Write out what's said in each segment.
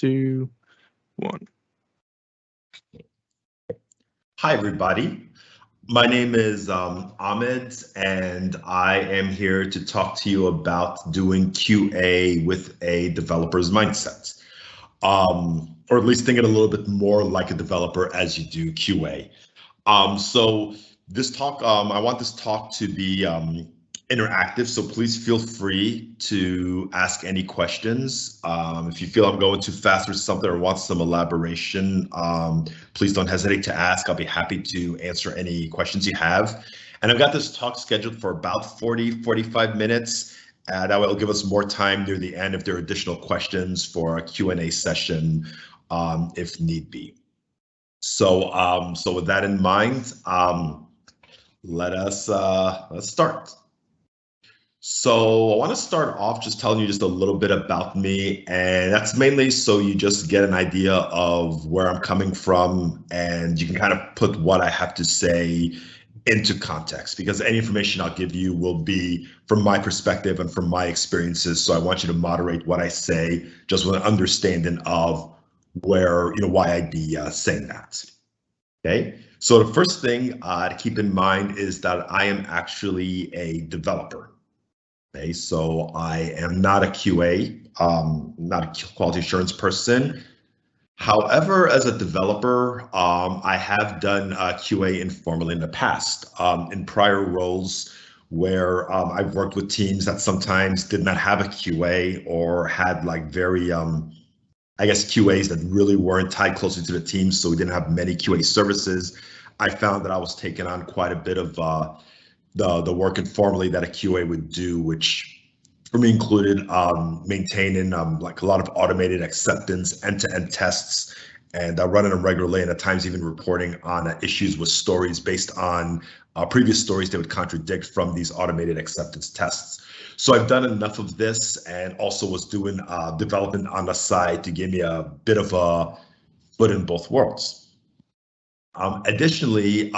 2, 1. Hi, everybody. My name is Ahmed, and I am here to talk to you about doing QA with a developer's mindset, or at least thinking a little bit more like a developer as you do QA. So this talk, I want this talk to be interactive, so please feel free to ask any questions. If you feel I'm going too fast or something or want some elaboration, please don't hesitate to ask. I'll be happy to answer any questions you have. And I've got this talk scheduled for about 45 minutes. That will give us more time near the end if there are additional questions for a Q&A session if need be. So with that in mind, let's start. So I want to start off just telling you just a little bit about me, and that's mainly so you just get an idea of where I'm coming from, and you can kind of put what I have to say into context, because any information I'll give you will be from my perspective and from my experiences. So I want you to moderate what I say just with an understanding of where, why I'd be saying that. Okay, so the first thing to keep in mind is that I am actually a developer. Okay, so I am not a QA, not a quality assurance person. However, as a developer, I have done QA informally in the past, in prior roles where I've worked with teams that sometimes did not have a QA or had like very, I guess, QAs that really weren't tied closely to the team, so we didn't have many QA services. I found that I was taking on quite a bit of the work informally that a QA would do, which for me included maintaining like a lot of automated acceptance, end-to-end tests, and running them regularly, and at times even reporting on issues with stories based on previous stories that would contradict from these automated acceptance tests. So I've done enough of this, and also was doing development on the side to give me a bit of a foot in both worlds. Additionally,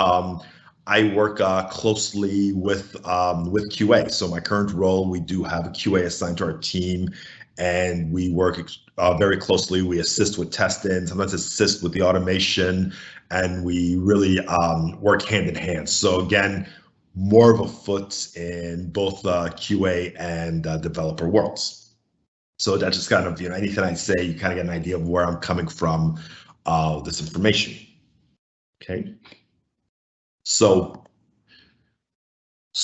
I work closely with QA. So my current role, we do have a QA assigned to our team, and we work very closely. We assist with testing, sometimes assist with the automation, and we really work hand in hand. So again, more of a foot in both QA and developer worlds. So that's just kind of, anything I say, you kind of get an idea of where I'm coming from this information. Okay. So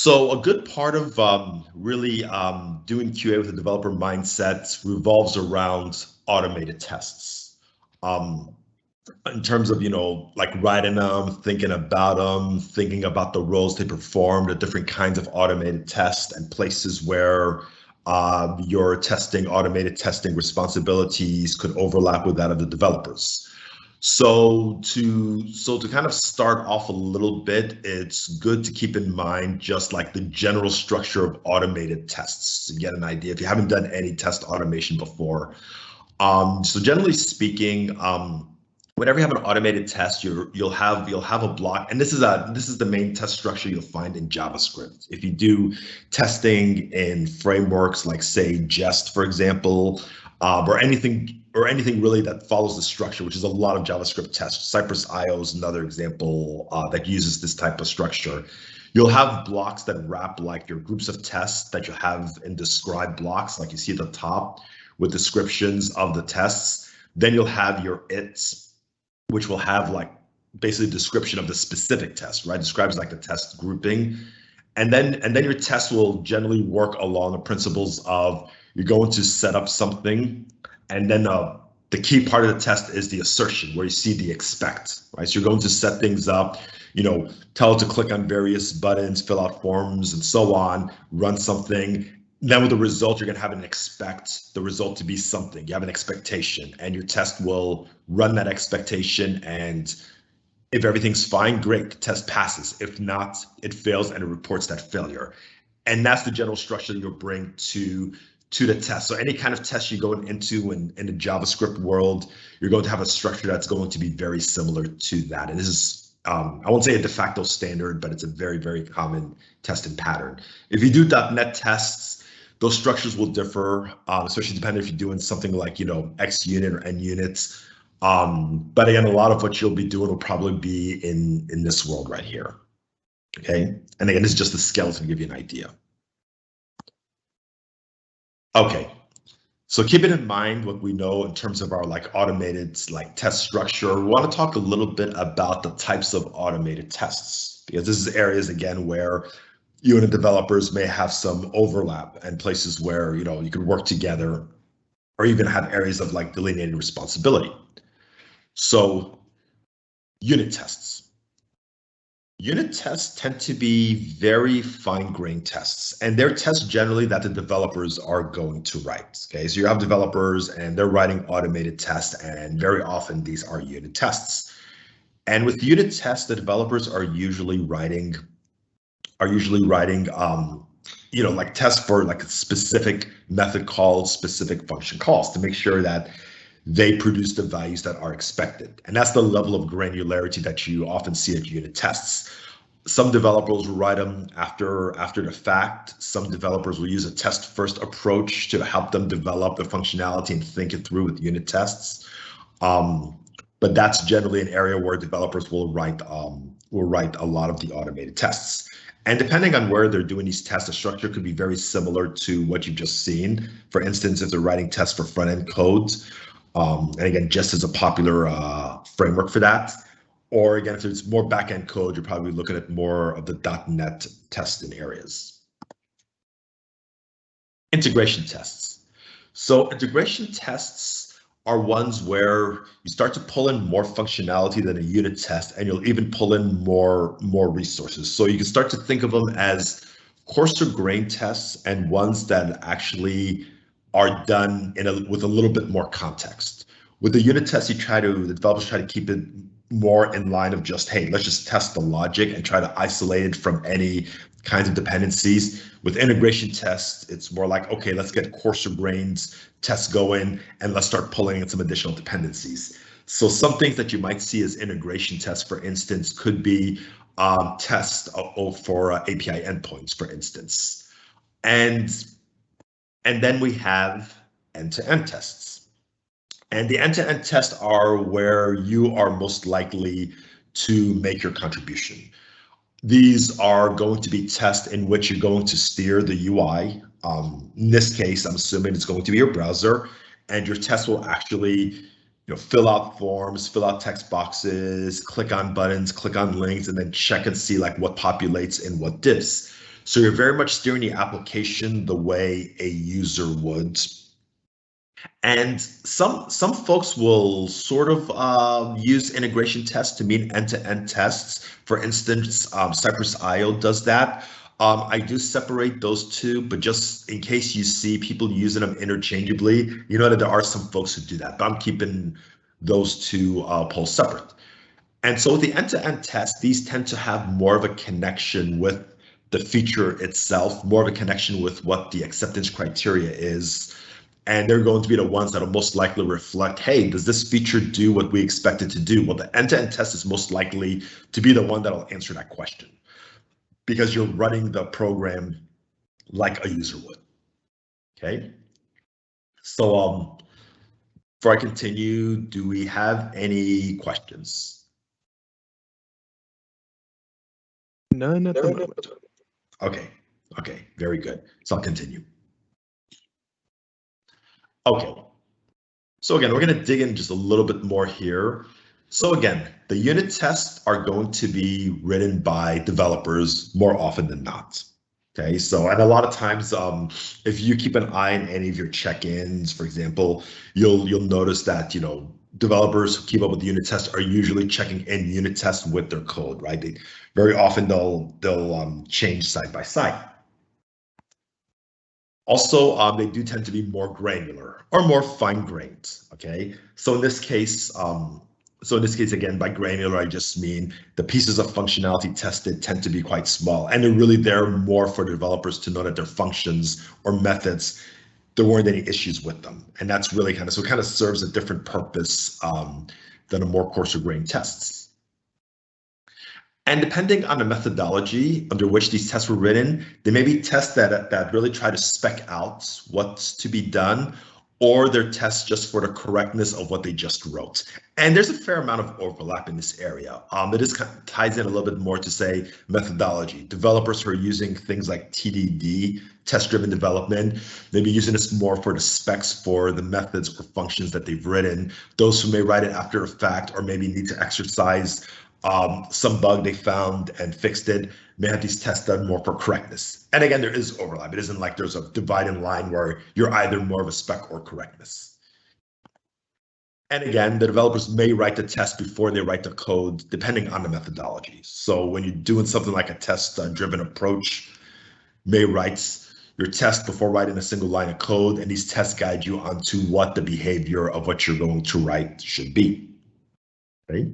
a good part of really doing QA with a developer mindset revolves around automated tests. In terms of, like writing them, thinking about them, thinking about the roles they perform, the different kinds of automated tests and places where your automated testing responsibilities could overlap with that of the developers. So to kind of start off a little bit, it's good to keep in mind just like the general structure of automated tests to get an idea if you haven't done any test automation before. So generally speaking, whenever you have an automated test, you'll have a block, and this is the main test structure you'll find in JavaScript. If you do testing in frameworks like say Jest, for example, or anything really that follows the structure, which is a lot of JavaScript tests. Cypress.io is another example that uses this type of structure. You'll have blocks that wrap like your groups of tests that you have in describe blocks, like you see at the top with descriptions of the tests. Then you'll have your its, which will have like basically a description of the specific test, right? Describes like the test grouping. And then your test will generally work along the principles of you're going to set up something, and then the key part of the test is the assertion, where you see the expect, right? So you're going to set things up, tell it to click on various buttons, fill out forms, and so on, run something. Then with the result, you're going to have expect the result to be something. You have an expectation, and your test will run that expectation. And if everything's fine, great, the test passes. If not, it fails and it reports that failure. And that's the general structure that you'll bring to the test. So any kind of test you go into in the JavaScript world, you're going to have a structure that's going to be very similar to that. And this is, I won't say a de facto standard, but it's a very, very common testing pattern. If you do .NET tests, Those structures will differ, especially depending if you're doing something like, X unit or N units. But again, a lot of what you'll be doing will probably be in this world right here. Okay, and again, this is just the skeleton to give you an idea. Okay, so keeping in mind what we know in terms of our automated test structure, we want to talk a little bit about the types of automated tests, because this is areas again where you and the developers may have some overlap and places where you could work together, or even have areas of delineated responsibility. So unit tests. Unit tests tend to be very fine-grained tests, and they're tests generally that the developers are going to write. Okay, so you have developers and they're writing automated tests, and very often these are unit tests. And with unit tests, the developers are usually writing tests for a specific method calls, specific function calls, to make sure that they produce the values that are expected. And that's the level of granularity that you often see at unit tests. Some developers will write them after the fact. Some developers will use a test first approach to help them develop the functionality and think it through with unit tests. But that's generally an area where developers will write a lot of the automated tests. And depending on where they're doing these tests, the structure could be very similar to what you've just seen. For instance, if they're writing tests for front-end codes, and again, just as a popular framework for that. Or again, if it's more back-end code, you're probably looking at more of the .NET testing areas. Integration tests. So integration tests are ones where you start to pull in more functionality than a unit test, and you'll even pull in more resources. So you can start to think of them as coarser grain tests and ones that actually are done with a little bit more context. With the unit test, the developers try to keep it more in line of just, hey, let's just test the logic and try to isolate it from any kinds of dependencies. With integration tests, it's more like, okay, let's get coarser grains tests going and let's start pulling in some additional dependencies. So some things that you might see as integration tests, for instance, could be tests for API endpoints, for instance. And then we have end-to-end tests. And the end-to-end tests are where you are most likely to make your contribution. These are going to be tests in which you're going to steer the UI. In this case, I'm assuming it's going to be your browser, and your test will actually fill out forms, fill out text boxes, click on buttons, click on links, and then check and see what populates in what divs. So you're very much steering the application the way a user would. And some folks will sort of use integration tests to mean end-to-end tests. For instance, Cypress.io does that. I do separate those two, but just in case you see people using them interchangeably, you know that there are some folks who do that, but I'm keeping those two polls separate. And so with the end-to-end test, these tend to have more of a connection with the feature itself, more of a connection with what the acceptance criteria is. And they're going to be the ones that will most likely reflect, hey, does this feature do what we expect it to do? Well, the end-to-end test is most likely to be the one that'll answer that question, because you're running the program like a user would. Okay. So before I continue, do we have any questions? None at the moment. Okay, very good. So I'll continue. Okay, so again, we're going to dig in just a little bit more here. So again, the unit tests are going to be written by developers more often than not. Okay, so and a lot of times, if you keep an eye on any of your check-ins, for example, you'll notice that developers who keep up with the unit tests are usually checking in unit tests with their code, right? Very often they'll change side by side. Also, they do tend to be more granular or more fine-grained. Okay, so in this case, again, by granular, I just mean the pieces of functionality tested tend to be quite small, and they're really there more for developers to know that their functions or methods, there weren't any issues with them, and that's really kind of serves a different purpose than a more coarser grained tests. And depending on the methodology under which these tests were written, they may be tests that really try to spec out what's to be done, or they're tests just for the correctness of what they just wrote. And there's a fair amount of overlap in this area. It kind of ties in a little bit more to, say, methodology. Developers who are using things like TDD, test-driven development, they be using this more for the specs for the methods or functions that they've written. Those who may write it after the fact or maybe need to exercise some bug they found and fixed it, may have these tests done more for correctness. And again, there is overlap. It isn't like there's a dividing line where you're either more of a spec or correctness. And again, the developers may write the test before they write the code, depending on the methodology. So when you're doing something like a test-driven approach, may write your test before writing a single line of code, and these tests guide you onto what the behavior of what you're going to write should be. Okay?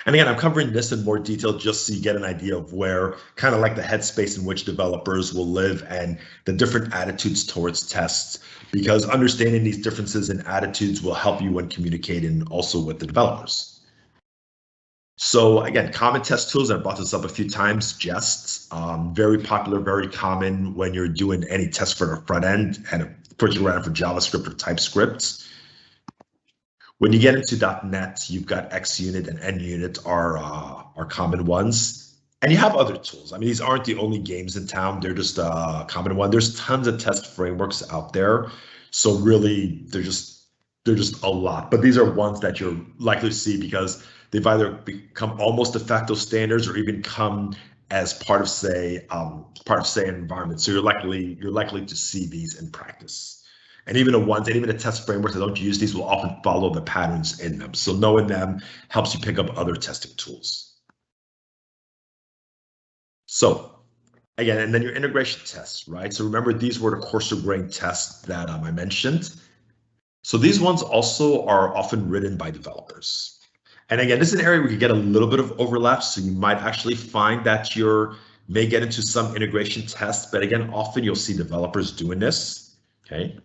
And again, I'm covering this in more detail just so you get an idea of where kind of like the headspace in which developers will live and the different attitudes towards tests, because understanding these differences in attitudes will help you when communicating also with the developers. So again, common test tools, I've brought this up a few times, jests, very popular, very common when you're doing any test for the front end and particularly for JavaScript or TypeScript. When you get into .NET, you've got XUnit and NUnit are common ones, and you have other tools. I mean, these aren't the only games in town. They're just a common one. There's tons of test frameworks out there, so really they're just a lot. But these are ones that you're likely to see because they've either become almost de facto standards or even come as part of say an environment. So you're likely to see these in practice. And even the test frameworks that don't use these will often follow the patterns in them. So knowing them helps you pick up other testing tools. So again, and then your integration tests, right? So remember, these were the coarser-grained tests that I mentioned. So these ones also are often written by developers. And again, this is an area where you get a little bit of overlap. So you might actually find that you may get into some integration tests, but again, often you'll see developers doing this, okay?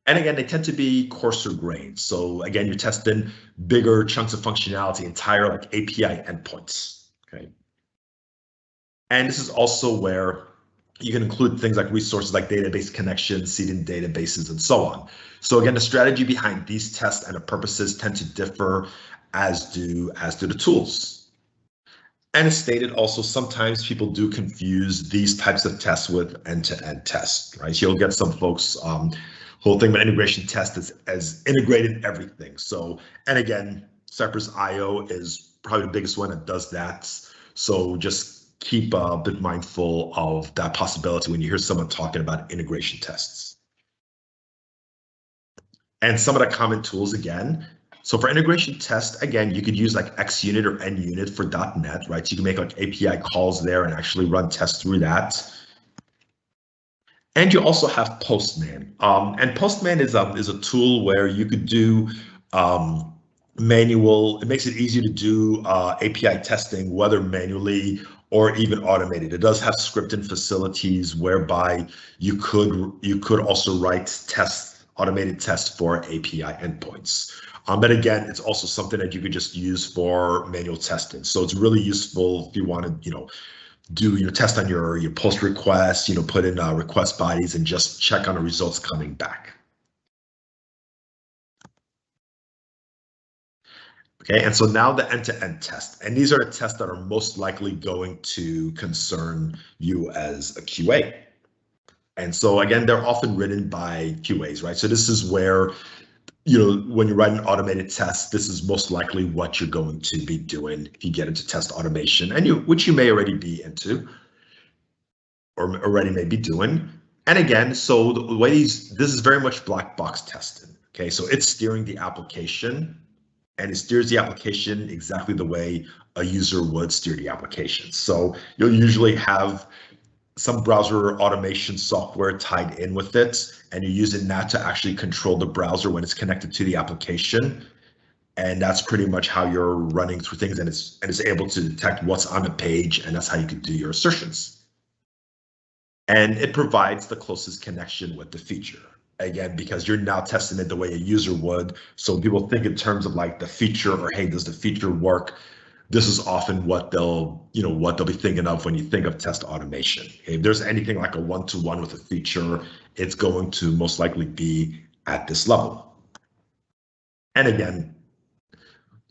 And again, they tend to be coarser grained. So again, you're testing bigger chunks of functionality, entire like API endpoints, okay? And this is also where you can include things like resources like database connections, seeding databases, and so on. So again, the strategy behind these tests and the purposes tend to differ as do the tools. And as stated, also sometimes people do confuse these types of tests with end-to-end tests, right? So you'll get some folks whole thing about integration test as integrated everything. So, and again, Cypress.io is probably the biggest one that does that. So just keep a bit mindful of that possibility when you hear someone talking about integration tests. And some of the common tools again. So for integration test, again, you could use like XUnit or NUnit for .NET, right? So you can make like API calls there and actually run tests through that. And you also have Postman. And Postman is a tool where you could do manual. It makes it easier to do API testing, whether manually or even automated. It does have scripting facilities whereby you could also write automated tests for API endpoints. But again, it's also something that you could just use for manual testing. So it's really useful if you want to, do test on your post requests, put in request bodies and just check on the results coming back. Okay, and so now the end-to-end test, and these are the tests that are most likely going to concern you as a QA. And so again, they're often written by QAs, right? So this is where when you write an automated test, this is most likely what you're going to be doing if you get into test automation, and which you may already be into or already may be doing. And again, so the way this is very much black box testing. Okay, so it's steering the application, and it steers the application exactly the way a user would steer the application. So you'll usually have some browser automation software tied in with it, and you're using that to actually control the browser when it's connected to the application. And that's pretty much how you're running through things, and it's able to detect what's on the page, and that's how you can do your assertions. And it provides the closest connection with the feature. Again, because you're now testing it the way a user would. So people think in terms of like the feature or, hey, does the feature work this is often what they'll be thinking of when you think of test automation. Okay? If there's anything like a one-to-one with a feature, it's going to most likely be at this level. And again,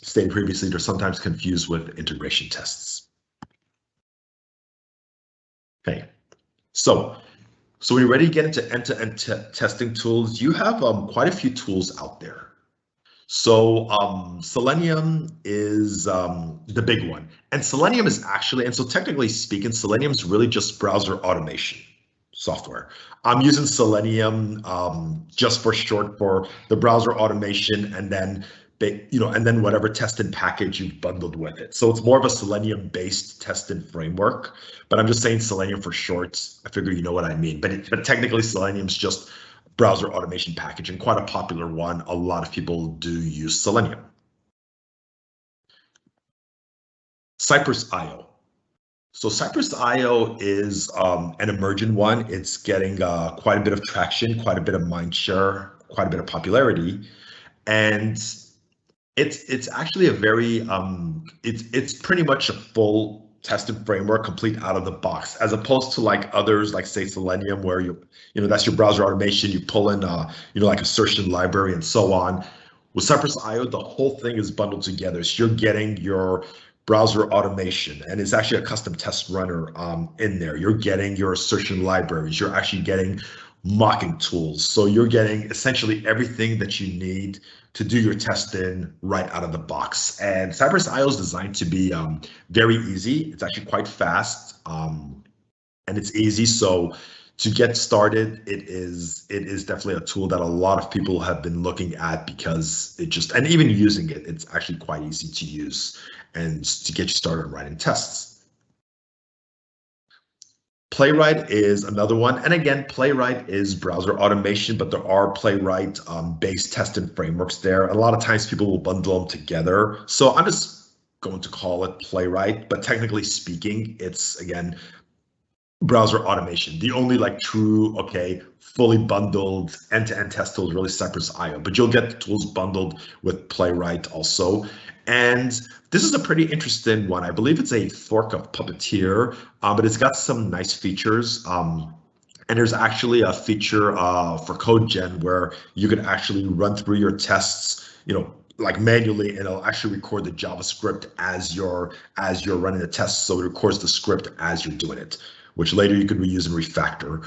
stated previously, they're sometimes confused with integration tests. Okay, so when you're ready to get into end-to-end testing tools, you have quite a few tools out there. So Selenium is the big one, and Selenium is actually, and so technically speaking, Selenium is really just browser automation software. I'm using Selenium just for short for the browser automation, and then whatever testing package you've bundled with it. So it's more of a Selenium-based testing framework, but I'm just saying Selenium for short. I figure you know what I mean. But technically, Selenium's just browser automation package, and quite a popular one. A lot of people do use Selenium. Cypress.io. So Cypress.io is an emerging one. It's getting quite a bit of traction, quite a bit of mind share, quite a bit of popularity, and it's actually a very it's pretty much a full testing framework, complete out of the box, as opposed to like others, like say Selenium, where that's your browser automation. You pull in like assertion library and so on. With Cypress.io, the whole thing is bundled together. So you're getting your browser automation, and it's actually a custom test runner in there. You're getting your assertion libraries. You're actually getting mocking tools. So you're getting essentially everything that you need to do your testing right out of the box. And Cypress.io is designed to be very easy. It's actually quite fast, and it's easy. So to get started, it is definitely a tool that a lot of people have been looking at, because and even using it, it's actually quite easy to use and to get you started writing tests. Playwright is another one, and again, Playwright is browser automation, but there are Playwright based testing frameworks there. A lot of times people will bundle them together. So I'm just going to call it Playwright, but technically speaking, it's again browser automation. The only like true, fully bundled end-to-end test tool is really Cypress.io, but you'll get the tools bundled with Playwright also. And this is a pretty interesting one. I believe it's a fork of Puppeteer, but it's got some nice features. And there's actually a feature for code gen where you can actually run through your tests, like manually, and it'll actually record the JavaScript as you're running the test. So it records the script as you're doing it, which later you could reuse and refactor.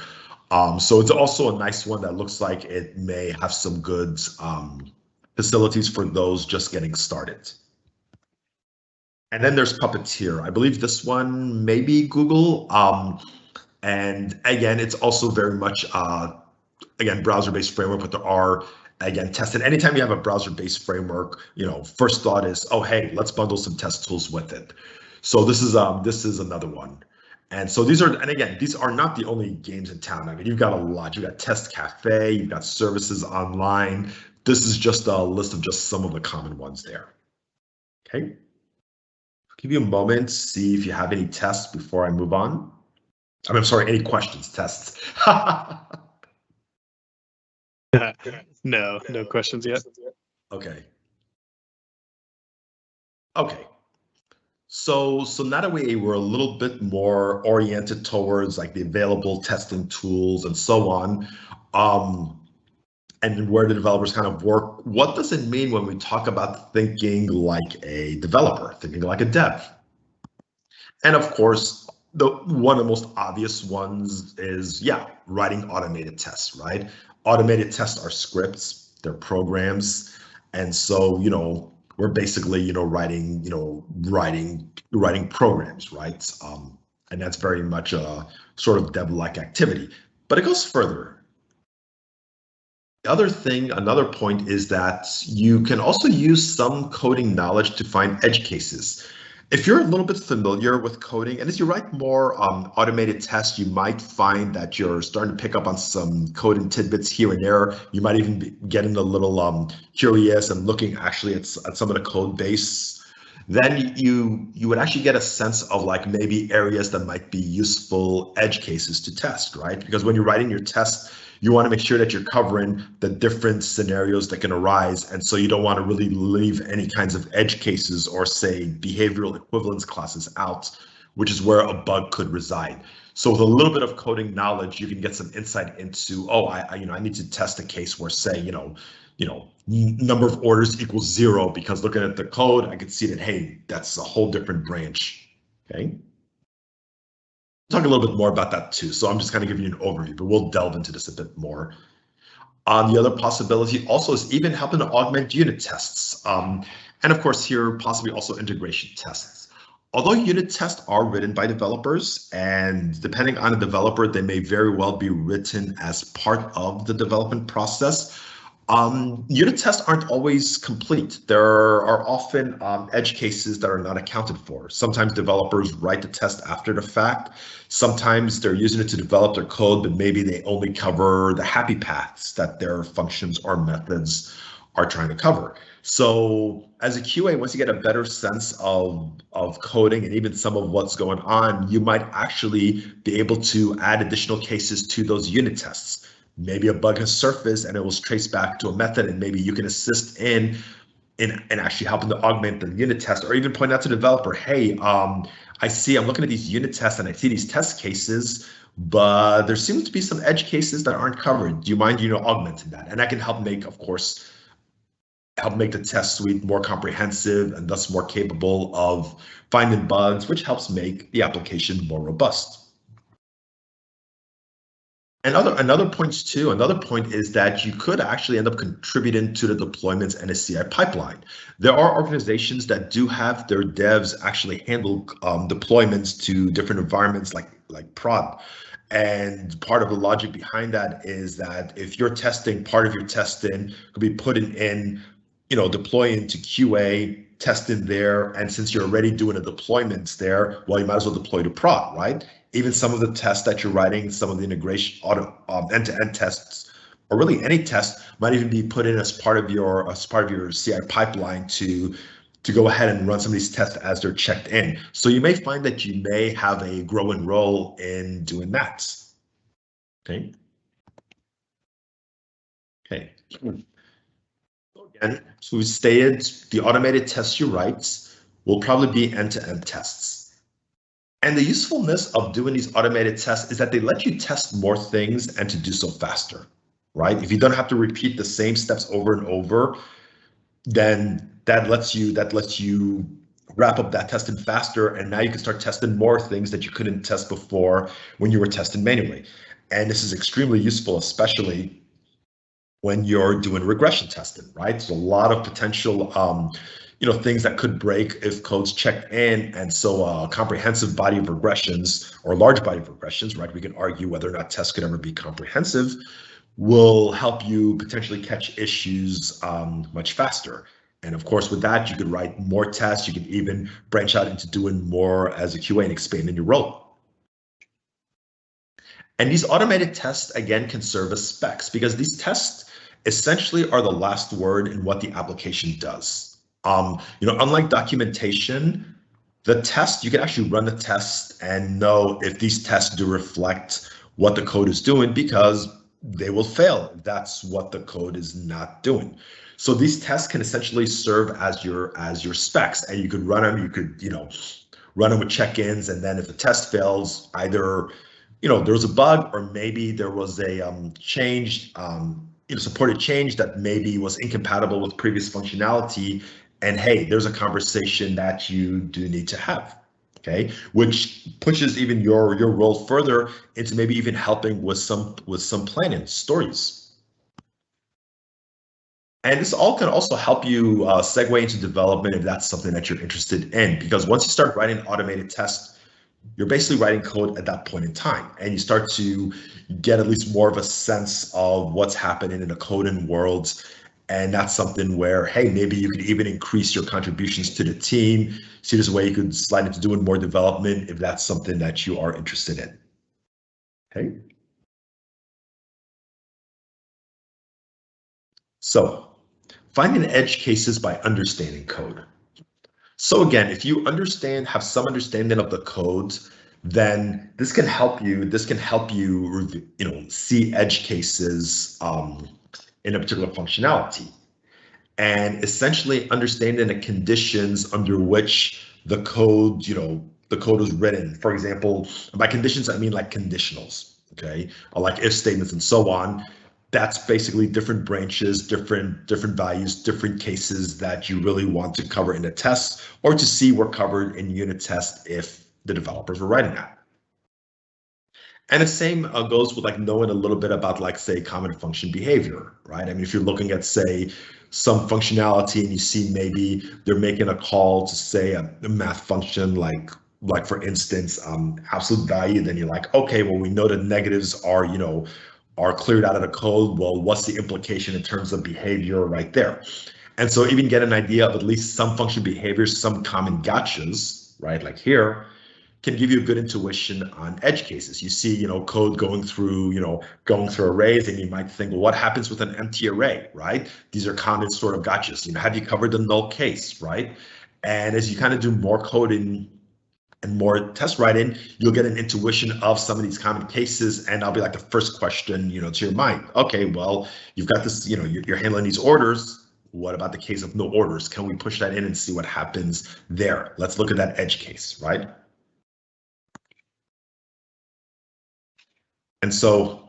So it's also a nice one that looks like it may have some good facilities for those just getting started. And then there's Puppeteer. I believe this one may be Google. And again, it's also very much, again, browser-based framework, but there are, again, tested. Anytime you have a browser-based framework, first thought is, oh, hey, let's bundle some test tools with it. So this is another one. And so these are not the only games in town. I mean, you've got a lot. You've got Test Cafe, you've got Services Online. This is just a list of just some of the common ones there. Okay. I'll give you a moment, see if you have any tests before I move on. I'm sorry, any questions, tests? No questions yet. Okay. So now that we're a little bit more oriented towards like the available testing tools and so on, and where the developers kind of work, what does it mean when we talk about thinking like a developer, thinking like a dev? And of course, one of the most obvious ones is, writing automated tests, right? Automated tests are scripts, they're programs. And so, we're basically, writing programs, right? And that's very much a sort of dev-like activity, but it goes further. Another point is that you can also use some coding knowledge to find edge cases. If you're a little bit familiar with coding, and as you write more automated tests, you might find that you're starting to pick up on some coding tidbits here and there. You might even be getting a little curious and looking actually at some of the code base. Then you would actually get a sense of like maybe areas that might be useful edge cases to test, right? Because when you're writing your tests, you want to make sure that you're covering the different scenarios that can arise. And so you don't want to really leave any kinds of edge cases or say behavioral equivalence classes out, which is where a bug could reside. So with a little bit of coding knowledge, you can get some insight into, oh, I need to test a case where say, number of orders equals 0, because looking at the code, I could see that, hey, that's a whole different branch. Okay. Talk a little bit more about that too. So I'm just kind of giving you an overview, but we'll delve into this a bit more. The other possibility also is even helping to augment unit tests. And of course here, possibly also integration tests. Although unit tests are written by developers, and depending on the developer, they may very well be written as part of the development process. Unit tests aren't always complete. There are often edge cases that are not accounted for. Sometimes developers write the test after the fact. Sometimes they're using it to develop their code, but maybe they only cover the happy paths that their functions or methods are trying to cover. So as a QA, once you get a better sense of coding and even some of what's going on, you might actually be able to add additional cases to those unit tests. Maybe a bug has surfaced and it was traced back to a method, and maybe you can assist in actually helping to augment the unit test, or even point out to the developer, hey, I see I'm looking at these unit tests and I see these test cases, but there seems to be some edge cases that aren't covered. Do you mind, augmenting that? And that can help make, of course, make the test suite more comprehensive and thus more capable of finding bugs, which helps make the application more robust. Another point is that you could actually end up contributing to the deployments and a CI pipeline. There are organizations that do have their devs actually handle deployments to different environments like prod. And part of the logic behind that is that if you're testing, part of your testing could be putting in, deploying to QA, testing there, and since you're already doing the deployments there, well, you might as well deploy to prod, right? Even some of the tests that you're writing, some of the integration end-to-end tests, or really any test, might even be put in as part of your CI pipeline to go ahead and run some of these tests as they're checked in. So you may find that you may have a growing role in doing that. Okay. Okay. So again, so we stated the automated tests you write will probably be end-to-end tests. And the usefulness of doing these automated tests is that they let you test more things and to do so faster, right? If you don't have to repeat the same steps over and over, then that lets you wrap up that testing faster, and now you can start testing more things that you couldn't test before when you were testing manually. And this is extremely useful, especially when you're doing regression testing, right? So a lot of potential things that could break if code's checked in. And so a comprehensive body of regressions, or large body of regressions, right? We can argue whether or not tests could ever be comprehensive, will help you potentially catch issues much faster. And of course, with that, you could write more tests. You can even branch out into doing more as a QA and expanding your role. And these automated tests, again, can serve as specs, because these tests essentially are the last word in what the application does. Unlike documentation, the test, you can actually run the test and know if these tests do reflect what the code is doing, because they will fail if that's what the code is not doing. So these tests can essentially serve as your specs, and you could run them. You could run them with check-ins, and then if the test fails, either there was a bug, or maybe there was a change, supported change that maybe was incompatible with previous functionality. And hey, there's a conversation that you do need to have, okay? Which pushes even your role further into maybe even helping with some planning stories. And this all can also help you segue into development if that's something that you're interested in, because once you start writing automated tests, you're basically writing code at that point in time, and you start to get at least more of a sense of what's happening in the coding world. And that's something where, hey, maybe you could even increase your contributions to the team. See, there's a way you could slide into doing more development if that's something that you are interested in. Okay. So finding edge cases by understanding code. So again, if you have some understanding of the code, then this can help you. This can help you, see edge cases in a particular functionality, and essentially understanding the conditions under which the code, the code is written. For example, by conditions I mean like conditionals, okay, or like if statements and so on. That's basically different branches, different values, different cases that you really want to cover in a test, or to see were covered in unit test if the developers were writing that. And the same goes with like knowing a little bit about, like, say, common function behavior, right? I mean, if you're looking at, say, some functionality and you see maybe they're making a call to, say, a math function, like for instance, absolute value, then you're like, okay, well, we know the negatives are, are cleared out of the code. Well, what's the implication in terms of behavior right there? And so even get an idea of at least some function behaviors, some common gotchas, right? Like here, can give you a good intuition on edge cases. You see, code going through arrays, and you might think, well, what happens with an empty array, right? These are common sort of gotchas. Have you covered the null case, right? And as you kind of do more coding and more test writing, you'll get an intuition of some of these common cases, and that'll be like the first question, to your mind. Okay, well, you've got this, you're handling these orders. What about the case of no orders? Can we push that in and see what happens there? Let's look at that edge case, right? And so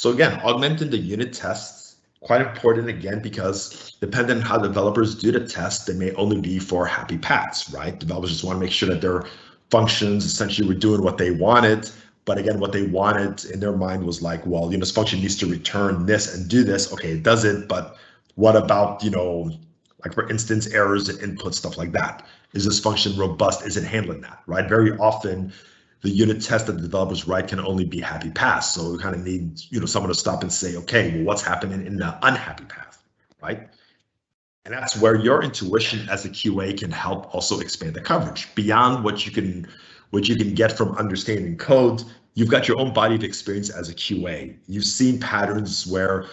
again, augmenting the unit tests, quite important again, because depending on how developers do the test, they may only be for happy paths, right? Developers just want to make sure that their functions essentially were doing what they wanted. But again, what they wanted in their mind was like, well, this function needs to return this and do this. Okay, it does it, but what about, like for instance, errors and input, stuff like that? Is this function robust? Is it handling that, right? Very often, the unit test that the developers write can only be happy paths. So we kind of need, someone to stop and say, okay, well, what's happening in the unhappy path, right? And that's where your intuition as a QA can help also expand the coverage beyond what you can get from understanding code. You've got your own body of experience as a QA. You've seen patterns where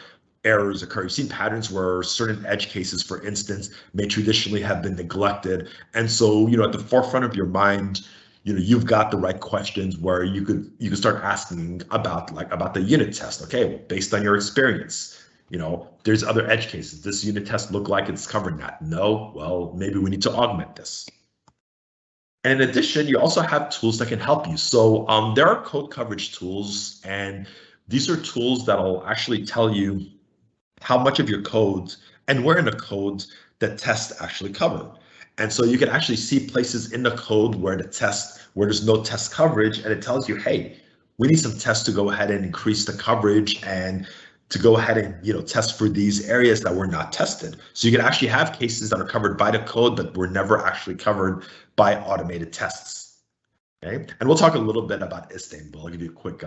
errors occur. You've seen patterns where certain edge cases, for instance, may traditionally have been neglected. And so, at the forefront of your mind, you've got the right questions where you could start asking about the unit test. Okay, well, based on your experience, there's other edge cases. This unit test look like it's covering that? No, well, maybe we need to augment this. And in addition, you also have tools that can help you. So there are code coverage tools, and these are tools that'll actually tell you how much of your code and where in the code that tests actually cover. And so you can actually see places in the code where there's no test coverage, and it tells you, hey, we need some tests to go ahead and increase the coverage and to go ahead and test for these areas that were not tested. So you can actually have cases that are covered by the code that were never actually covered by automated tests. Okay, and we'll talk a little bit about Istanbul. I'll give you a quick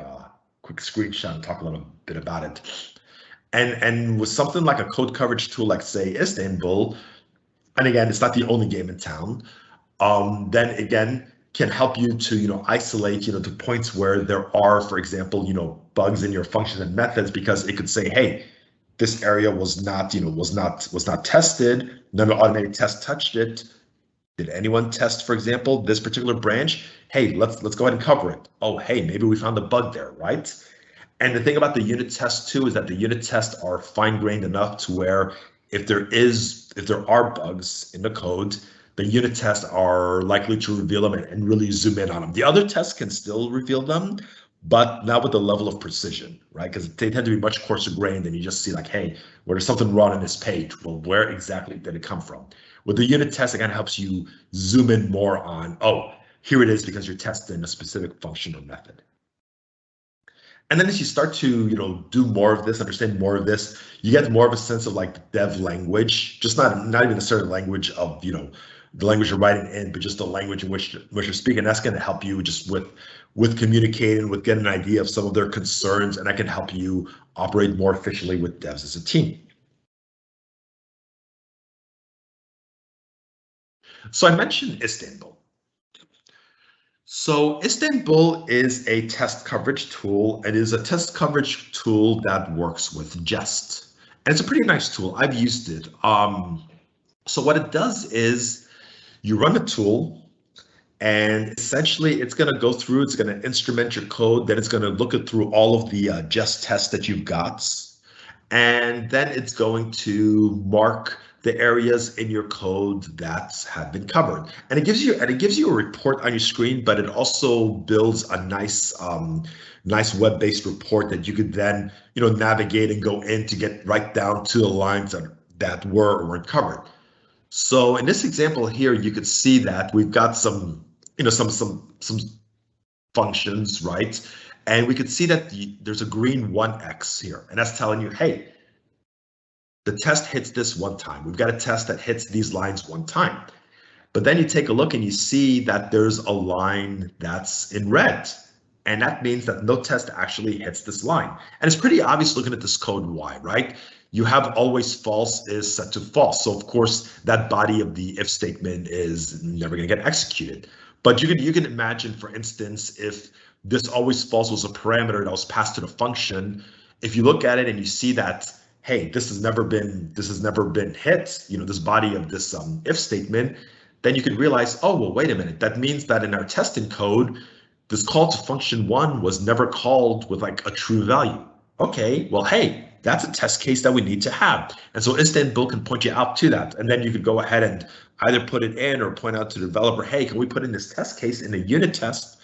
screenshot and talk a little bit about it. And with something like a code coverage tool like, say, Istanbul, and again, it's not the only game in town, then again, can help you to isolate the points where there are, for example, bugs in your functions and methods, because it could say, hey, this area was not tested. None of the automated tests touched it. Did anyone test, for example, this particular branch? Hey, let's go ahead and cover it. Oh, hey, maybe we found a bug there, right? And the thing about the unit tests too is that the unit tests are fine-grained enough to where if there are bugs in the code, the unit tests are likely to reveal them and really zoom in on them. The other tests can still reveal them, but not with the level of precision, right? Because they tend to be much coarser grained, and you just see like, hey, well, there's something wrong on this page. Well, where exactly did it come from? With the unit test, it kind of helps you zoom in more on, oh, here it is because you're testing a specific function or method. And then as you start to, do more of this, understand more of this, you get more of a sense of like dev language, just not even necessarily language of, the language you're writing in, but just the language in which you're speaking. That's going to help you just with communicating, with getting an idea of some of their concerns, and that can help you operate more efficiently with devs as a team. So I mentioned Istanbul. So Istanbul is a test coverage tool. It is a test coverage tool that works with Jest. And it's a pretty nice tool. I've used it. So what it does is you run the tool, And essentially, it's going to go through, it's going to instrument your code, then it's going to look it through all of the just tests that you've got. And then it's going to mark the areas in your code that have been covered. And it gives you a report on your screen, but it also builds a nice web-based report that you could then navigate and go in to get right down to the lines that were or weren't covered. So in this example here, you could see that we've got some functions, right? And we could see that there's a green 1x here, and that's telling you, hey, the test hits this one time. We've got a test that hits these lines one time. But then you take a look and you see that there's a line that's in red. And that means that no test actually hits this line. And it's pretty obvious looking at this code why, right? You have always false is set to false. So of course, that body of the if statement is never going to get executed. But you can imagine, for instance, if this always false was a parameter that was passed to the function, if you look at it and you see that, hey, this has never been hit, this body of this if statement, then you can realize, oh, well, wait a minute, that means that in our testing code, this call to function 1 was never called with like a true value. Okay, well, hey, that's a test case that we need to have. And so Istanbul can point you out to that. And then you could go ahead and either put it in or point out to the developer, hey, can we put in this test case in a unit test,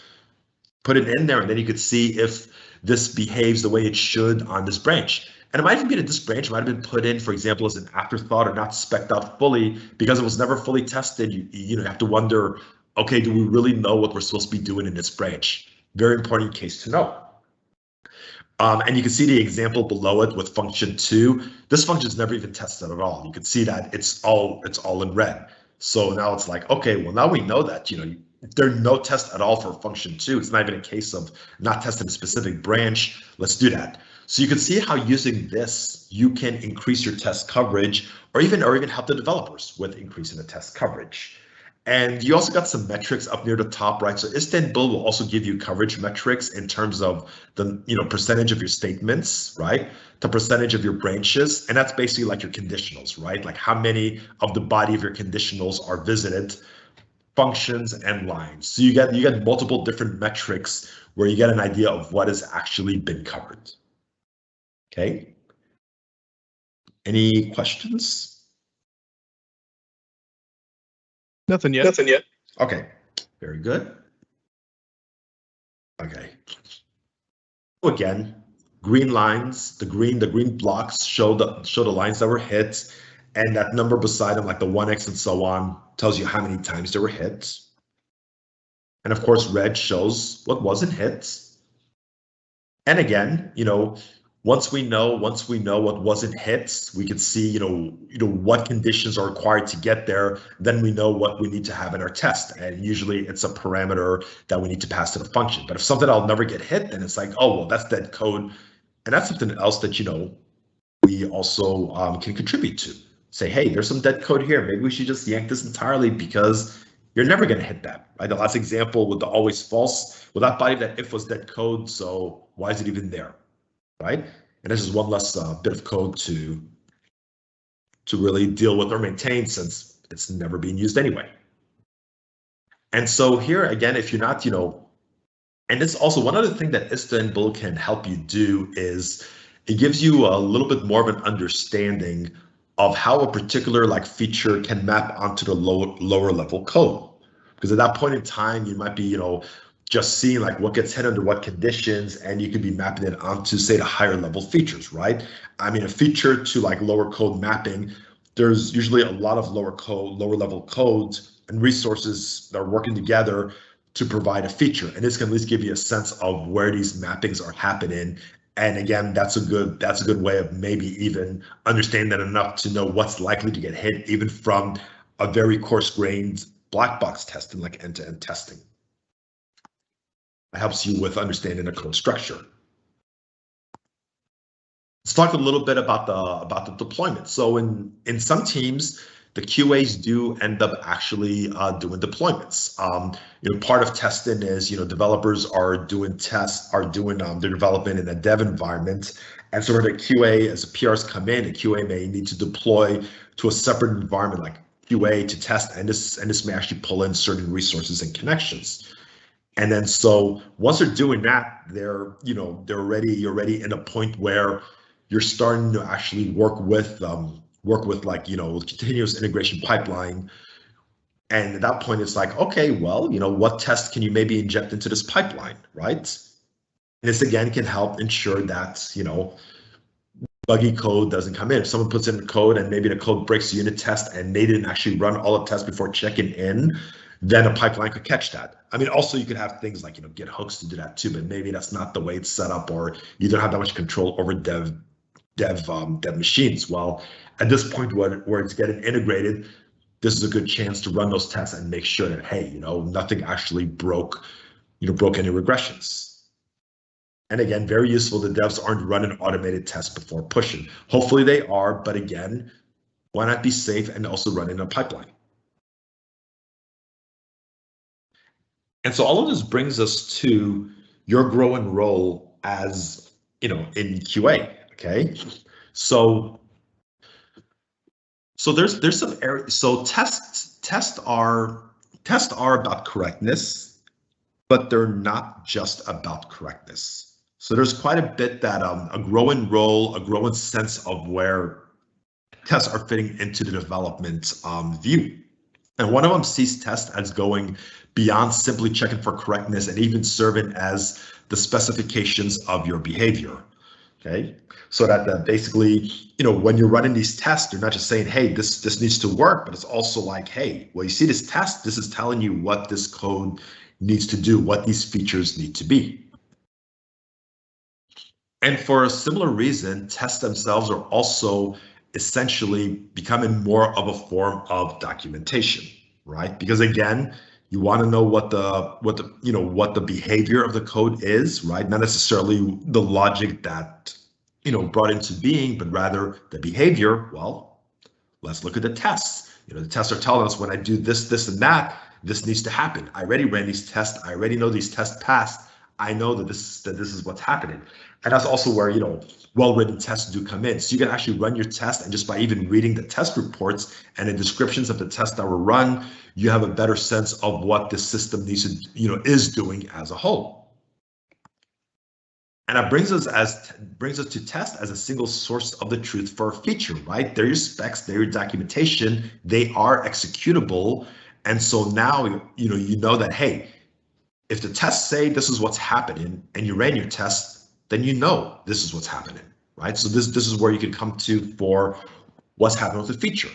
put it in there, and then you could see if this behaves the way it should on this branch. And it might even be that this branch might have been put in, for example, as an afterthought or not spec'd out fully because it was never fully tested. You have to wonder, okay, do we really know what we're supposed to be doing in this branch? Very important case to know. And you can see the example below it with function 2. This function is never even tested at all. You can see that it's all in red. So now it's like, okay, well, now we know that, there's no test at all for function 2. It's not even a case of not testing a specific branch. Let's do that. So you can see how using this, you can increase your test coverage or even help the developers with increasing the test coverage. And you also got some metrics up near the top, right? So Istanbul will also give you coverage metrics in terms of the percentage of your statements, right? The percentage of your branches, and that's basically like your conditionals, right? Like how many of the body of your conditionals are visited, functions and lines. So you get multiple different metrics where you get an idea of what has actually been covered. Okay. Any questions? Nothing yet. Okay, very good. Okay. Again, green lines, the green blocks show the lines that were hit, and that number beside them, like the 1x and so on, tells you how many times they were hit. And of course, red shows what wasn't hit. And again, once we know what wasn't hit, we can see, what conditions are required to get there. Then we know what we need to have in our test. And usually it's a parameter that we need to pass to the function. But if something will never get hit, then it's like, oh, well, that's dead code. And that's something else that, we also can contribute to. Say, hey, there's some dead code here. Maybe we should just yank this entirely because you're never going to hit that. Right? The last example with the always false, well, that body of that if was dead code. So why is it even there? Right? And this is one less bit of code to really deal with or maintain since it's never being used anyway. And so here again, if you're not, and it's also one other thing that Istanbul can help you do is it gives you a little bit more of an understanding of how a particular feature can map onto the lower level code. Because at that point in time, you might be, just seeing what gets hit under what conditions, and you could be mapping it onto, say, the higher level features, right? I mean, a feature to lower code mapping, there's usually a lot of lower level codes and resources that are working together to provide a feature. And this can at least give you a sense of where these mappings are happening. And again, that's a good way of maybe even understanding that enough to know what's likely to get hit, even from a very coarse-grained black box testing, like end-to-end testing. It helps you with understanding the code structure. Let's talk a little bit about the deployment. So in some teams, the QAs do end up actually doing deployments. Part of testing is developers are doing their development in a dev environment, and so the QA, as the PRs come in, the QA may need to deploy to a separate environment, like QA to test, and this may actually pull in certain resources and connections. And then so once they're doing that, you're already in a point where you're starting to actually work with like, continuous integration pipeline. And at that point, it's like, okay, well, what test can you maybe inject into this pipeline, right? And this again can help ensure that, buggy code doesn't come in. If someone puts in code and maybe the code breaks the unit test and they didn't actually run all the tests before checking in, then a pipeline could catch that. I mean, also you could have things like, get hooks to do that too, but maybe that's not the way it's set up, or you don't have that much control over dev machines. Well, at this point where it's getting integrated, this is a good chance to run those tests and make sure that, hey, nothing actually broke any regressions. And again, very useful. The devs aren't running automated tests before pushing. Hopefully they are, but again, why not be safe and also run in a pipeline? And so all of this brings us to your growing role as, in QA, okay? So there's some areas. So tests are about correctness, but they're not just about correctness. So there's quite a bit that a growing role, a growing sense of where tests are fitting into the development view. And one of them sees tests as going beyond simply checking for correctness and even serving as the specifications of your behavior. Okay, so that basically, when you're running these tests, you're not just saying, hey, this needs to work, but it's also like, hey, well, you see this test, this is telling you what this code needs to do, what these features need to be. And for a similar reason, tests themselves are also essentially becoming more of a form of documentation, right? Because again, you want to know what the behavior of the code is, right? Not necessarily the logic that brought into being, but rather the behavior. Well, let's look at the tests. The tests are telling us when I do this, this, and that, this needs to happen. I already ran these tests. I already know these tests passed. I know that this is what's happening. And that's also where, well-written tests do come in. So you can actually run your test, and just by even reading the test reports and the descriptions of the tests that were run, you have a better sense of what the system needs to, is doing as a whole. And that brings us to test as a single source of the truth for a feature, right? They're your specs, they're your documentation, they are executable. And so now, you know that, hey, if the tests say this is what's happening and you ran your test, then this is what's happening, right? So this is where you can come to for what's happening with the feature.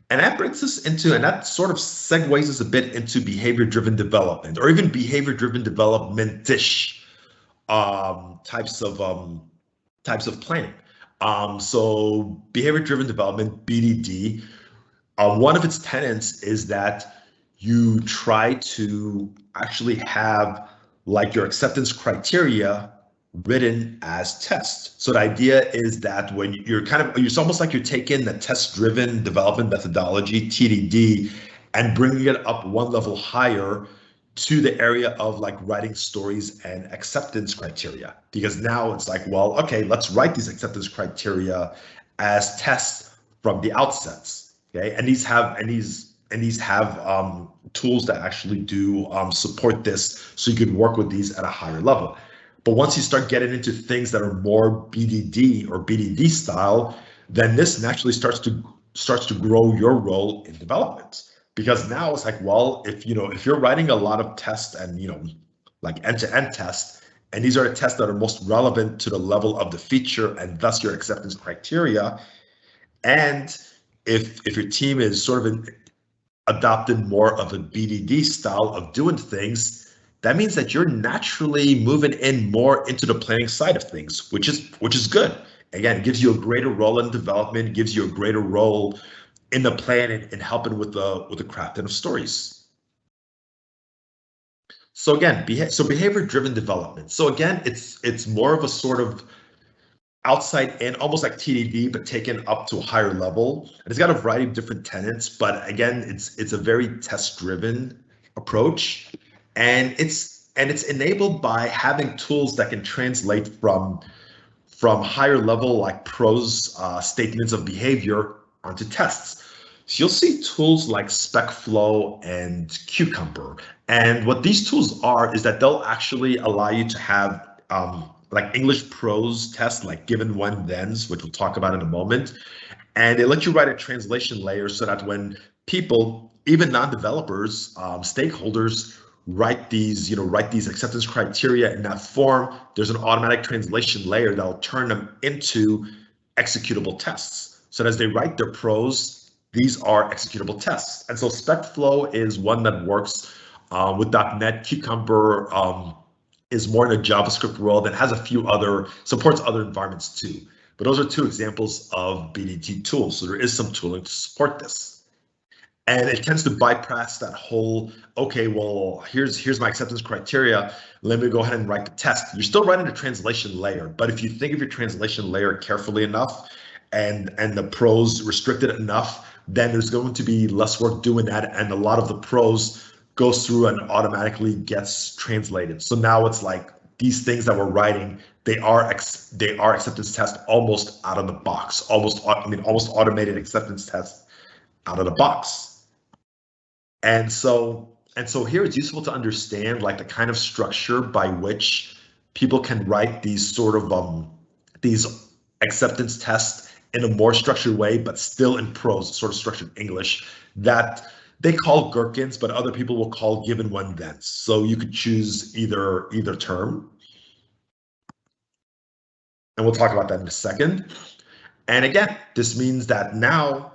And that brings us into, and that sort of segues us a bit into behavior-driven development, or even behavior-driven development-ish types of planning. So behavior-driven development, BDD, one of its tenets is that you try to actually have like your acceptance criteria written as tests. So the idea is that when it's almost like you're taking the test-driven development methodology, TDD, and bringing it up one level higher to the area of like writing stories and acceptance criteria. Because now it's like, well, okay, let's write these acceptance criteria as tests from the outset. Okay, and these have tools that actually do support this, so you can work with these at a higher level. But once you start getting into things that are more BDD or BDD style, then this naturally starts to grow your role in development. Because now it's like, well, if you're writing a lot of tests and like end-to-end tests, and these are the tests that are most relevant to the level of the feature and thus your acceptance criteria, and if your team is sort of adopted more of a BDD style of doing things, that means that you're naturally moving in more into the planning side of things, which is good. Again, it gives you a greater role in development, gives you a greater role in the planning and helping with the crafting of stories. So again, behavior-driven development. So again, it's more of a sort of outside in, almost like TDD, but taken up to a higher level. And it's got a variety of different tenets, but again, it's a very test-driven approach, and it's enabled by having tools that can translate from higher level like prose statements of behavior onto tests. So you'll see tools like SpecFlow and Cucumber. And what these tools are is that they'll actually allow you to have like English prose tests, like given, when, thens, which we'll talk about in a moment. And they let you write a translation layer so that when people, even non-developers, stakeholders, write these acceptance criteria in that form, there's an automatic translation layer that'll turn them into executable tests. So as they write their prose, these are executable tests. And so SpecFlow is one that works with .NET. Cucumber is more in a JavaScript world and has a few supports other environments too. But those are two examples of BDT tools. So there is some tooling to support this. And it tends to bypass that whole, okay, well, here's my acceptance criteria. Let me go ahead and write the test. You're still writing the translation layer, but if you think of your translation layer carefully enough and the prose restricted enough, then there's going to be less work doing that. And a lot of the prose goes through and automatically gets translated. So now it's like these things that we're writing, they are acceptance tests almost out of the box, almost automated acceptance tests out of the box. And so here it's useful to understand like the kind of structure by which people can write these sort of these acceptance tests in a more structured way, but still in prose, sort of structured English, that they call Gherkins, but other people will call given, when, thens. So you could choose either term. And we'll talk about that in a second. And again, this means that now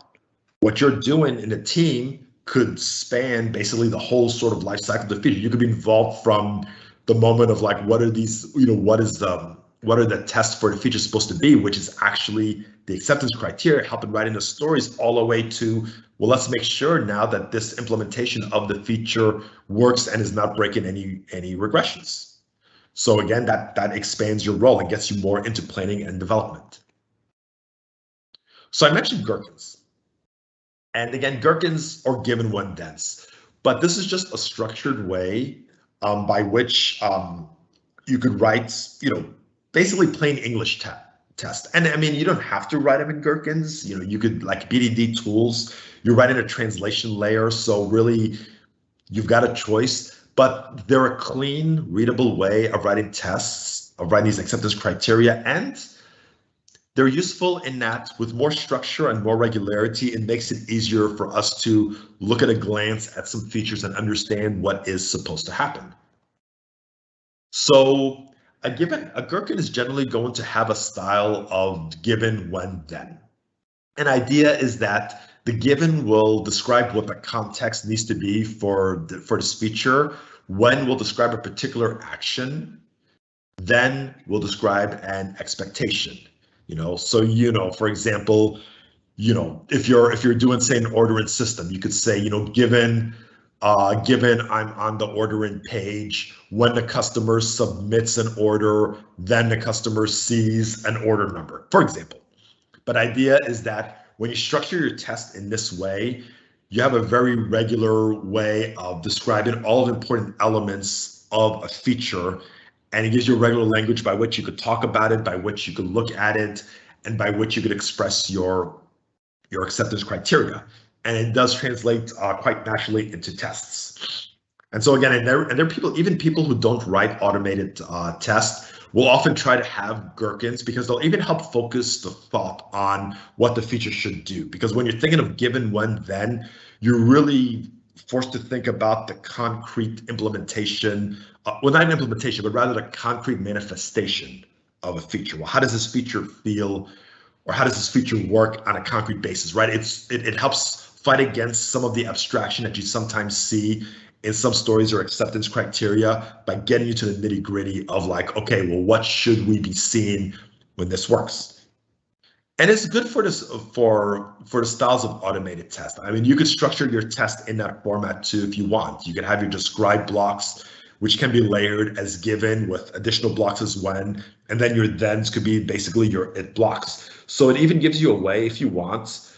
what you're doing in a team could span basically the whole sort of life cycle of the feature. You could be involved from the moment of like, what are these, what are the tests for the feature supposed to be, which is actually the acceptance criteria, helping writing the stories, all the way to, well, let's make sure now that this implementation of the feature works and is not breaking any regressions. So again, that expands your role and gets you more into planning and development. So I mentioned Gherkins. And again, Gherkins are given, when, thens, but this is just a structured way by which you could write, basically plain English test. And I mean, you don't have to write them in Gherkins. You could, like BDD tools, you're writing a translation layer. So really, you've got a choice, but they're a clean, readable way of writing tests, of writing these acceptance criteria, and they're useful in that with more structure and more regularity, it makes it easier for us to look at a glance at some features and understand what is supposed to happen. So a Gherkin is generally going to have a style of given, when, then. An idea is that the given will describe what the context needs to be for this feature. When will describe a particular action. Then will describe an expectation. So for example, if you're doing, say, an ordering system, you could say, given I'm on the ordering page, when the customer submits an order, then the customer sees an order number, for example. But idea is that when you structure your test in this way, you have a very regular way of describing all the important elements of a feature. And it gives you a regular language by which you could talk about it, by which you could look at it, and by which you could express your acceptance criteria. And it does translate quite naturally into tests. And so again, and there are people, even people who don't write automated tests, will often try to have Gherkins because they'll even help focus the thought on what the feature should do. Because when you're thinking of given, when, then, you're really forced to think about the concrete implementation, well, not an implementation, but rather the concrete manifestation of a feature. Well, how does this feature feel, or how does this feature work on a concrete basis, right? It helps fight against some of the abstraction that you sometimes see in some stories or acceptance criteria by getting you to the nitty gritty of like, okay, well, what should we be seeing when this works? And it's good for this for the styles of automated tests. I mean, you could structure your test in that format too if you want. You could have your describe blocks, which can be layered as given with additional blocks as when, and then your thens could be basically your it blocks. So it even gives you a way, if you want,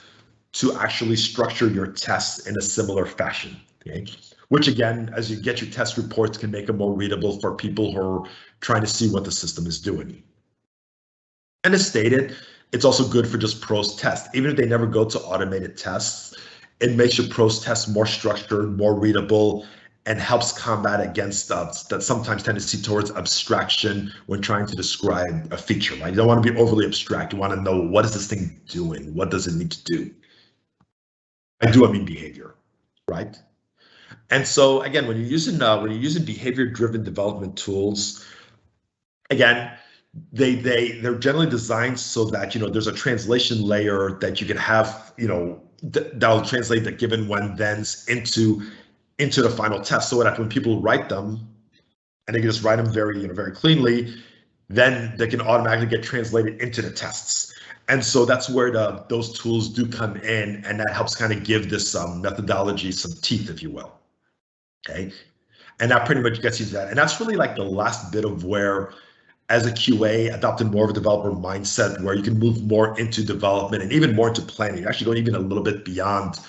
to actually structure your tests in a similar fashion. Okay? Which again, as you get your test reports, can make them more readable for people who are trying to see what the system is doing. And as stated, it's also good for just prose tests. Even if they never go to automated tests, It makes your prose test more structured, more readable, and helps combat against that sometimes tendency towards abstraction when trying to describe a feature, right? You don't want to be overly abstract. You want to know, what is this thing doing? What does it need to do? I mean behavior, right? And so again, when you're using behavior-driven development tools, again, they're generally designed so that there's a translation layer that you can have, that'll translate the given when-thens into the final test, so that when people write them, and they can just write them very cleanly, then they can automatically get translated into the tests. And so that's where those tools do come in, and that helps kind of give this methodology some teeth, if you will. Okay, and that pretty much gets you to that. And that's really like the last bit of where, as a QA, adopted more of a developer mindset, where you can move more into development and even more into planning. You're actually going even a little bit beyond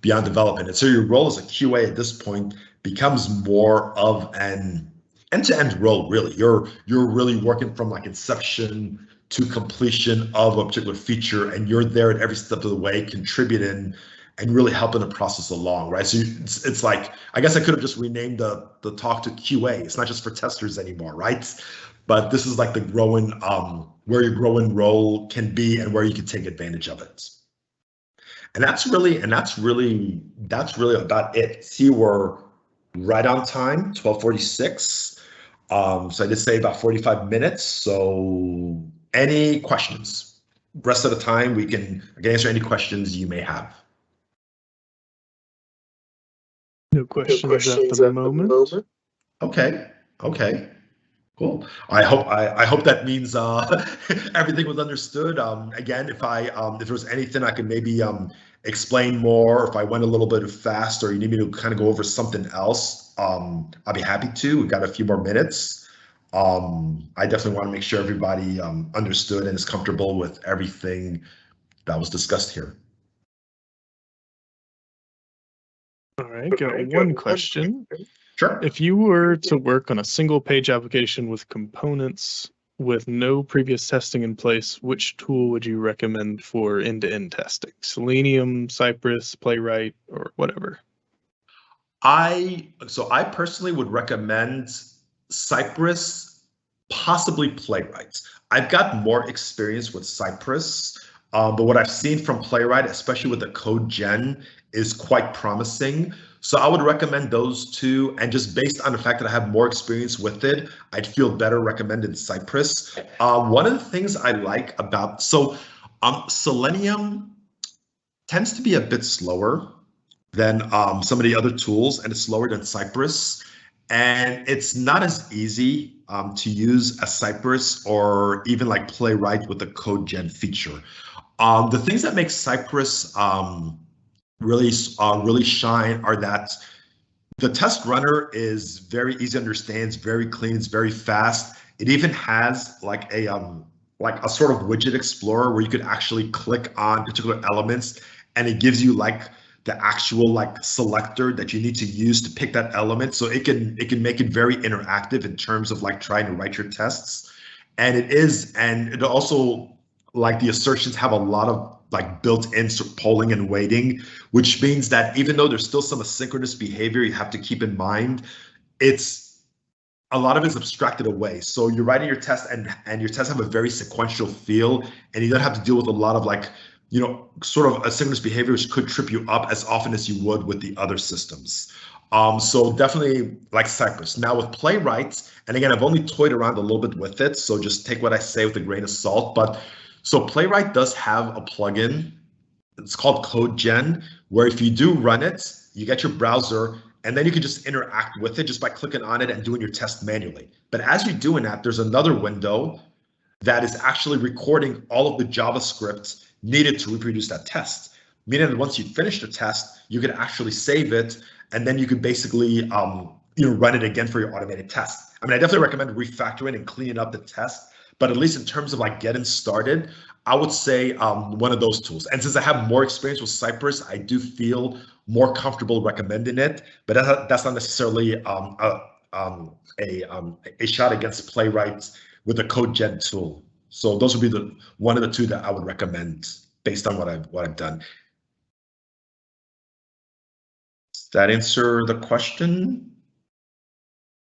development. And so your role as a QA at this point becomes more of an end-to-end role, really. You're really working from like inception to completion of a particular feature, and you're there at every step of the way, contributing and really helping the process along, right? So it's like, I guess I could have just renamed the talk to QA. It's not just for testers anymore, right? But this is like the growing, where your growing role can be and where you can take advantage of it. And that's really about it. See, we're right on time, 12:46. So I did say about 45 minutes. So any questions? Rest of the time, I can answer any questions you may have. No questions at the moment. Okay. Cool. I hope that means everything was understood. Again, if there was anything I could maybe explain more, if I went a little bit fast, or you need me to kind of go over something else, I'll be happy to. We've got a few more minutes. I definitely want to make sure everybody understood and is comfortable with everything that was discussed here. All right, got one question. Sure. If you were to work on a single page application with components with no previous testing in place, which tool would you recommend for end-to-end testing? Selenium, Cypress, Playwright, or whatever? I personally would recommend Cypress, possibly Playwright. I've got more experience with Cypress, but what I've seen from Playwright, especially with the code gen, is quite promising. So I would recommend those two, and just based on the fact that I have more experience with it, I'd feel better recommending Cypress. One of the things I like about, Selenium tends to be a bit slower than some of the other tools, and it's slower than Cypress. And it's not as easy to use as Cypress, or even like Playwright with the code gen feature. The things that make Cypress really shine are that the test runner is very easy to understand, it's very clean, it's very fast. It even has like a sort of widget explorer where you could actually click on particular elements, and it gives you like the actual like selector that you need to use to pick that element. So it can make it very interactive in terms of like trying to write your tests. And it also, like, the assertions have a lot of like built-in polling and weighting, which means that even though there's still some asynchronous behavior you have to keep in mind, a lot of it is abstracted away. So you're writing your test, and your tests have a very sequential feel, and you don't have to deal with a lot of like, sort of asynchronous behavior, which could trip you up as often as you would with the other systems. So definitely like Cypress. Now with Playwright, and again, I've only toyed around a little bit with it, so just take what I say with a grain of salt. But so Playwright does have a plugin. It's called Code Gen, where if you do run it, you get your browser, and then you can just interact with it just by clicking on it and doing your test manually. But as you're doing that, there's another window that is actually recording all of the JavaScript needed to reproduce that test. Meaning that once you finish the test, you can actually save it, and then you could basically run it again for your automated test. I mean, I definitely recommend refactoring and cleaning up the test, but at least in terms of like getting started, I would say one of those tools. And since I have more experience with Cypress, I do feel more comfortable recommending it, but that's not necessarily a shot against Playwright with the Code Gen tool. So those would be one of the two that I would recommend based on what I've done. that answer the question?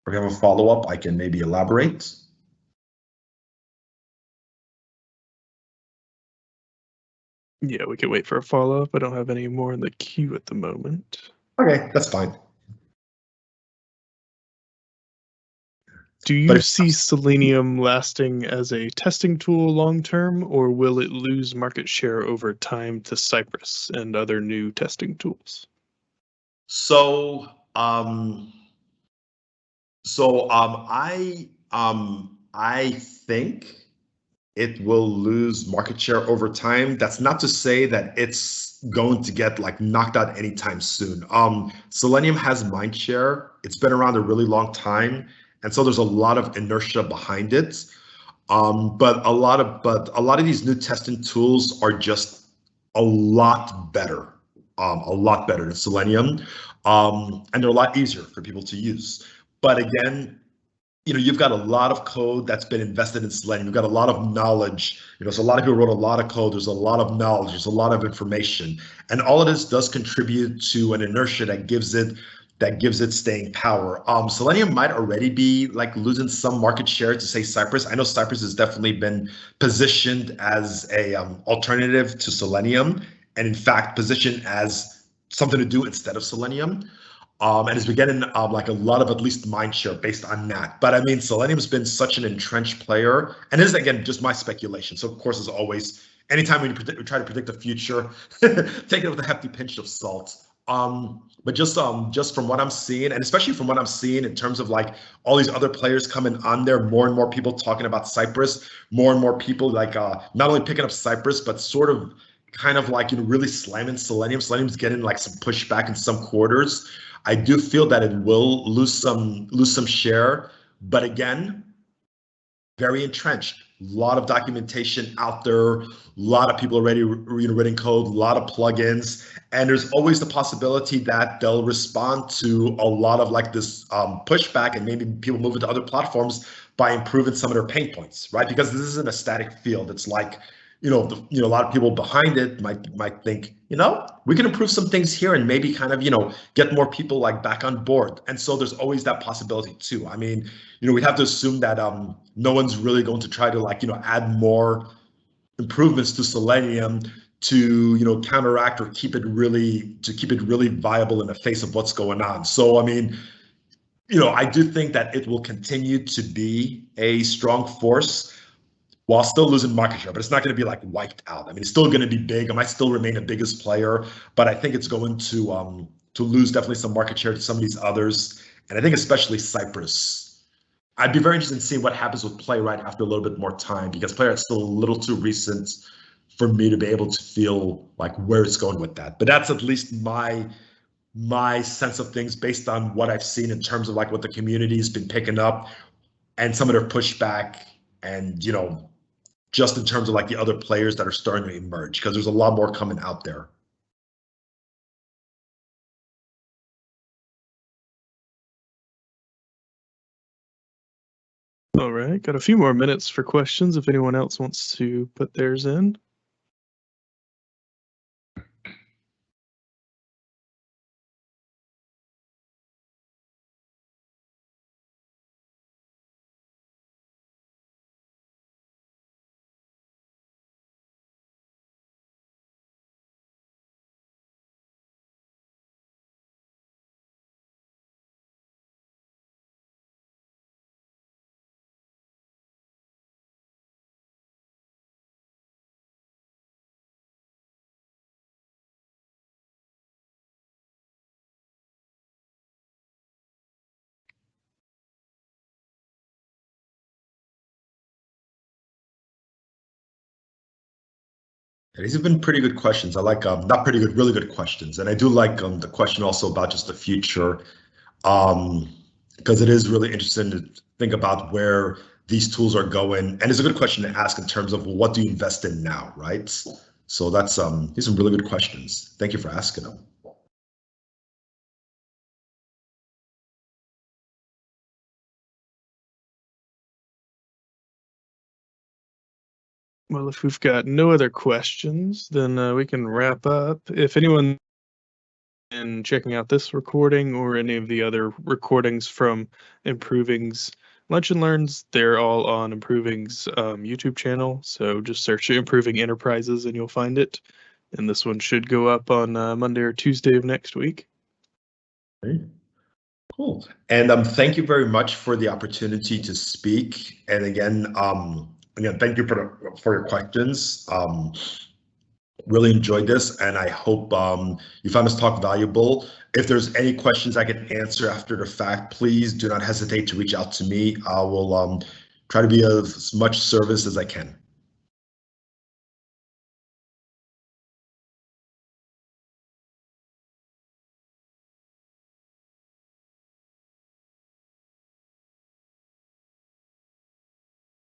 Or if you have a follow-up, I can maybe elaborate. Yeah, we can wait for a follow-up. I don't have any more in the queue at the moment. Okay, that's fine. Do you see Selenium lasting as a testing tool long term, or will it lose market share over time to Cypress and other new testing tools? So, I think it will lose market share over time. That's not to say that it's going to get like knocked out anytime soon. Selenium has mind share. It's been around a really long time, and so there's a lot of inertia behind it. But a lot of these new testing tools are just a lot better than Selenium, and they're a lot easier for people to use. But again, you've got a lot of code that's been invested in Selenium. You've got a lot of knowledge. So a lot of people wrote a lot of code. There's a lot of knowledge. There's a lot of information, and all of this does contribute to an inertia that gives it staying power. Selenium might already be like losing some market share to say Cypress. I know Cypress has definitely been positioned as a alternative to Selenium, and in fact positioned as something to do instead of Selenium. And it's been getting like a lot of at least mind share based on that. But I mean, Selenium's been such an entrenched player, and this is again just my speculation. So of course, as always, anytime we try to predict the future, take it with a hefty pinch of salt. But just from what I'm seeing, and especially from what I'm seeing in terms of like all these other players coming on there, more and more people talking about Cypress, more and more people like not only picking up Cypress, but sort of kind of like really slamming Selenium. Selenium's getting like some pushback in some quarters. I do feel that it will lose some share, but again, very entrenched. A lot of documentation out there, a lot of people already writing code, a lot of plugins, and there's always the possibility that they'll respond to a lot of like this pushback, and maybe people move into other platforms by improving some of their pain points, right? Because this isn't a static field. It's like a lot of people behind it might think, we can improve some things here and maybe kind of, get more people like back on board. And so there's always that possibility too. I mean, we have to assume that no one's really going to try to like, add more improvements to Selenium to, counteract or keep it really viable in the face of what's going on. So, I mean, I do think that it will continue to be a strong force while still losing market share, but it's not going to be like wiped out. I mean, it's still going to be big. It might still remain the biggest player, but I think it's going to lose definitely some market share to some of these others, and I think especially Cypress. I'd be very interested in seeing what happens with Playwright after a little bit more time, because Playwright's still a little too recent for me to be able to feel like where it's going with that. But that's at least my sense of things based on what I've seen in terms of like what the community's been picking up and some of their pushback, and just in terms of like the other players that are starting to emerge, because there's a lot more coming out there. All right, got a few more minutes for questions if anyone else wants to put theirs in. These have been pretty good questions. I like not pretty good, really good questions, and I do like the question also about just the future, because it is really interesting to think about where these tools are going, and it's a good question to ask in terms of, well, what do you invest in now, right? So that's these are really good questions. Thank you for asking them. Well, if we've got no other questions, then we can wrap up. If anyone in checking out this recording or any of the other recordings from Improving's Lunch and Learns, they're all on Improving's YouTube channel. So just search Improving Enterprises and you'll find it. And this one should go up on Monday or Tuesday of next week. Great. Cool. And thank you very much for the opportunity to speak. And again, thank you for your questions. Really enjoyed this, and I hope you found this talk valuable. If there's any questions I can answer after the fact, please do not hesitate to reach out to me. I will try to be of as much service as I can.